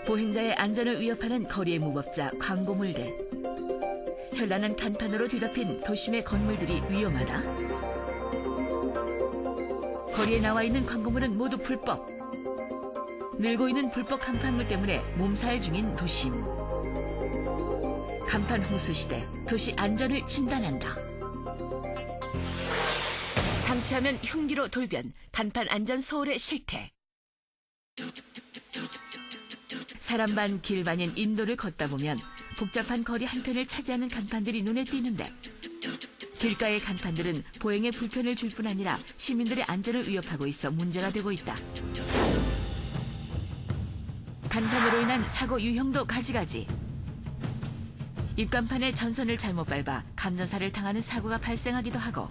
보행자의 안전을 위협하는 거리의 무법자 광고물들. 현란한 간판으로 뒤덮인 도심의 건물들이 위험하다. 거리에 나와 있는 광고물은 모두 불법. 늘고 있는 불법 간판물 때문에 몸살 중인 도심. 간판 홍수 시대, 도시 안전을 진단한다. 방치하면 흉기로 돌변, 간판 안전 소홀의 실태. 사람 반 길 반인 인도를 걷다 보면 복잡한 거리 한편을 차지하는 간판들이 눈에 띄는데 길가의 간판들은 보행에 불편을 줄 뿐 아니라 시민들의 안전을 위협하고 있어 문제가 되고 있다. 간판으로 인한 사고 유형도 가지가지. 입간판에 전선을 잘못 밟아 감전사를 당하는 사고가 발생하기도 하고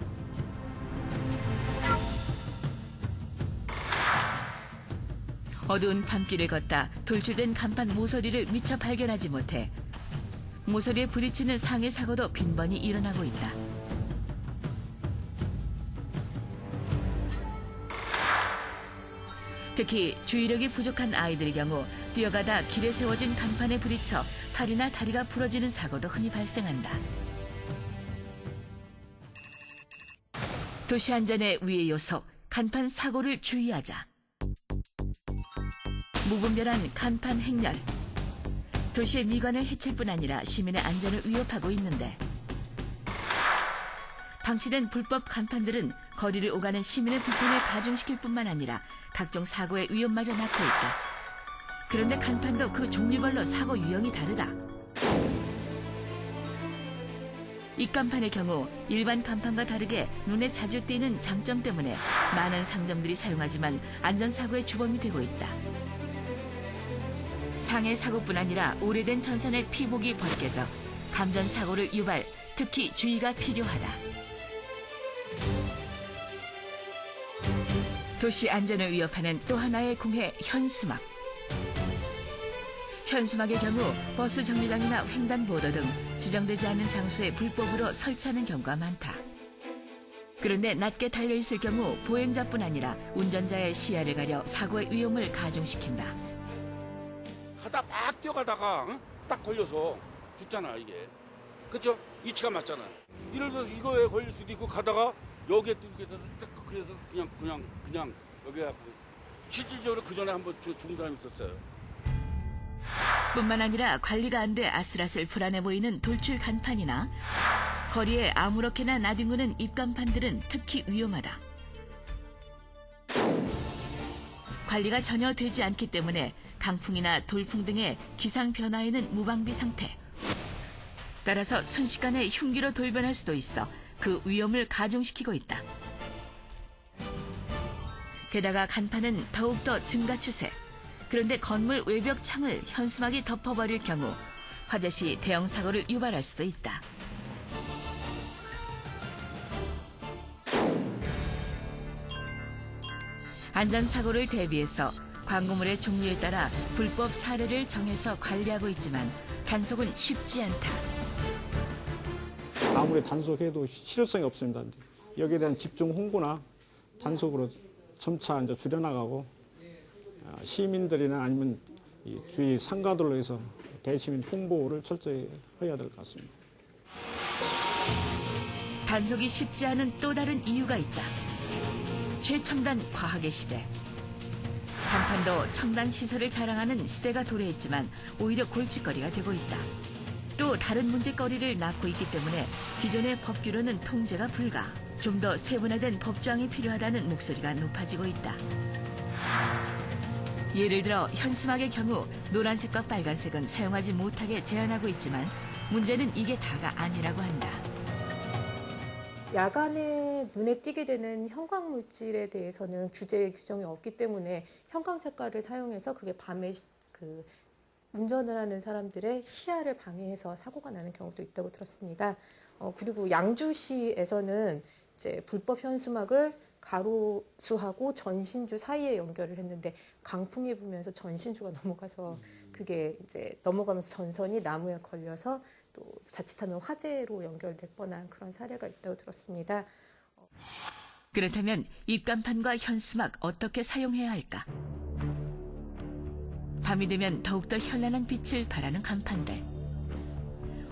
어두운 밤길을 걷다 돌출된 간판 모서리를 미처 발견하지 못해 모서리에 부딪히는 상해 사고도 빈번히 일어나고 있다. 특히 주의력이 부족한 아이들의 경우 뛰어가다 길에 세워진 간판에 부딪혀 팔이나 다리가 부러지는 사고도 흔히 발생한다. 도시 안전의 위의 요소, 간판 사고를 주의하자. 무분별한 간판 행렬. 도시의 미관을 해칠 뿐 아니라 시민의 안전을 위협하고 있는데 방치된 불법 간판들은 거리를 오가는 시민의 불편을 가중시킬 뿐만 아니라 각종 사고의 위험마저 낳고 있다. 그런데 간판도 그 종류별로 사고 유형이 다르다. 입간판의 경우 일반 간판과 다르게 눈에 자주 띄는 장점 때문에 많은 상점들이 사용하지만 안전사고의 주범이 되고 있다. 상해 사고뿐 아니라 오래된 전선의 피복이 벗겨져 감전사고를 유발, 특히 주의가 필요하다. 도시 안전을 위협하는 또 하나의 공해, 현수막. 현수막의 경우 버스 정류장이나 횡단보도 등 지정되지 않은 장소에 불법으로 설치하는 경우가 많다. 그런데 낮게 달려있을 경우 보행자뿐 아니라 운전자의 시야를 가려 사고의 위험을 가중시킨다. 하다 막 뛰어가다가 딱 걸려서 죽잖아 이게. 그쵸? 위치가 맞잖아. 예를 들어서 이거에 걸릴 수도 있고 가다가 여기에 뚫게 돼서 딱 그래서 그냥 여기에 실질적으로 그 전에 한번 죽은 사람이 있었어요. 뿐만 아니라 관리가 안 돼 아슬아슬 불안해 보이는 돌출 간판이나 거리에 아무렇게나 나뒹구는 입간판들은 특히 위험하다. 관리가 전혀 되지 않기 때문에 강풍이나 돌풍 등의 기상 변화에는 무방비 상태. 따라서 순식간에 흉기로 돌변할 수도 있어 그 위험을 가중시키고 있다. 게다가 간판은 더욱더 증가 추세. 그런데 건물 외벽 창을 현수막이 덮어버릴 경우 화재 시 대형 사고를 유발할 수도 있다. 안전사고를 대비해서 광고물의 종류에 따라 불법 사례를 정해서 관리하고 있지만 단속은 쉽지 않다. 아무리 단속해도 실효성이 없습니다. 여기에 대한 집중 홍보나 단속으로 점차 이제 줄여나가고 시민들이나 아니면 이 주위 상가들로 해서 대시민 홍보를 철저히 해야 될 것 같습니다. 단속이 쉽지 않은 또 다른 이유가 있다. 최첨단 과학의 시대. 간판도 첨단 시설을 자랑하는 시대가 도래했지만 오히려 골칫거리가 되고 있다. 또 다른 문제거리를 낳고 있기 때문에 기존의 법규로는 통제가 불가. 좀 더 세분화된 법조항이 필요하다는 목소리가 높아지고 있다. 예를 들어 현수막의 경우 노란색과 빨간색은 사용하지 못하게 제한하고 있지만 문제는 이게 다가 아니라고 한다. 야간에 눈에 띄게 되는 형광물질에 대해서는 규정이 없기 때문에 형광 색깔을 사용해서 그게 밤에 운전을 하는 사람들의 시야를 방해해서 사고가 나는 경우도 있다고 들었습니다. 그리고 양주시에서는 이제 불법 현수막을 가로수하고 전신주 사이에 연결을 했는데 강풍이 불면서 전신주가 넘어가서 그게 이제 넘어가면서 전선이 나무에 걸려서 또 자칫하면 화재로 연결될 뻔한 그런 사례가 있다고 들었습니다. 그렇다면 입간판과 현수막 어떻게 사용해야 할까? 밤이 되면 더욱더 현란한 빛을 발하는 간판들.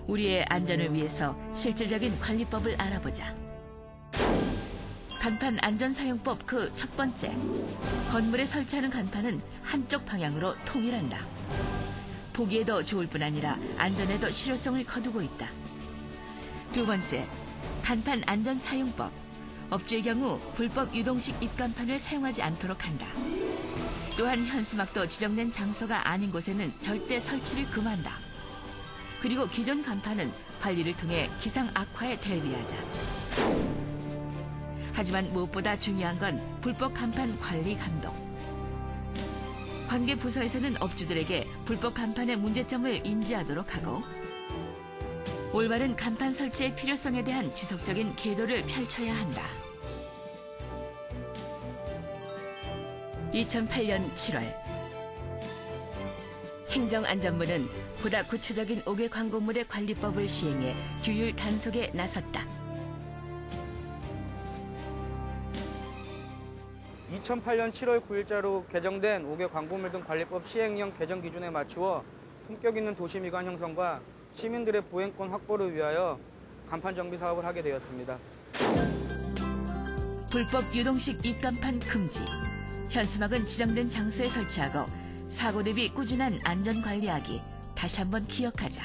우리의 안전을 위해서 실질적인 관리법을 알아보자. 간판 안전사용법 그 첫 번째. 건물에 설치하는 간판은 한쪽 방향으로 통일한다. 보기에도 좋을 뿐 아니라 안전에도 실효성을 거두고 있다. 두 번째, 간판 안전사용법. 업주의 경우 불법 유동식 입간판을 사용하지 않도록 한다. 또한 현수막도 지정된 장소가 아닌 곳에는 절대 설치를 금한다. 그리고 기존 간판은 관리를 통해 기상 악화에 대비하자. 하지만 무엇보다 중요한 건 불법 간판 관리 감독. 관계 부서에서는 업주들에게 불법 간판의 문제점을 인지하도록 하고 올바른 간판 설치의 필요성에 대한 지속적인 계도를 펼쳐야 한다. 2008년 7월 행정안전부는 보다 구체적인 5개 광고물의 관리법을 시행해 규율 단속에 나섰다. 2008년 7월 9일자로 개정된 5개 광고물 등 관리법 시행령 개정 기준에 맞추어 품격 있는 도시 미관 형성과 시민들의 보행권 확보를 위하여 간판 정비 사업을 하게 되었습니다. 불법 유동식 입간판 금지. 현수막은 지정된 장소에 설치하고 사고 대비 꾸준한 안전 관리하기. 다시 한번 기억하자.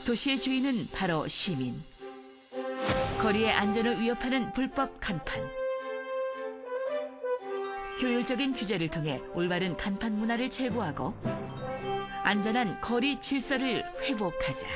도시의 주인은 바로 시민. 거리의 안전을 위협하는 불법 간판. 효율적인 규제를 통해 올바른 간판 문화를 제고하고 안전한 거리 질서를 회복하자.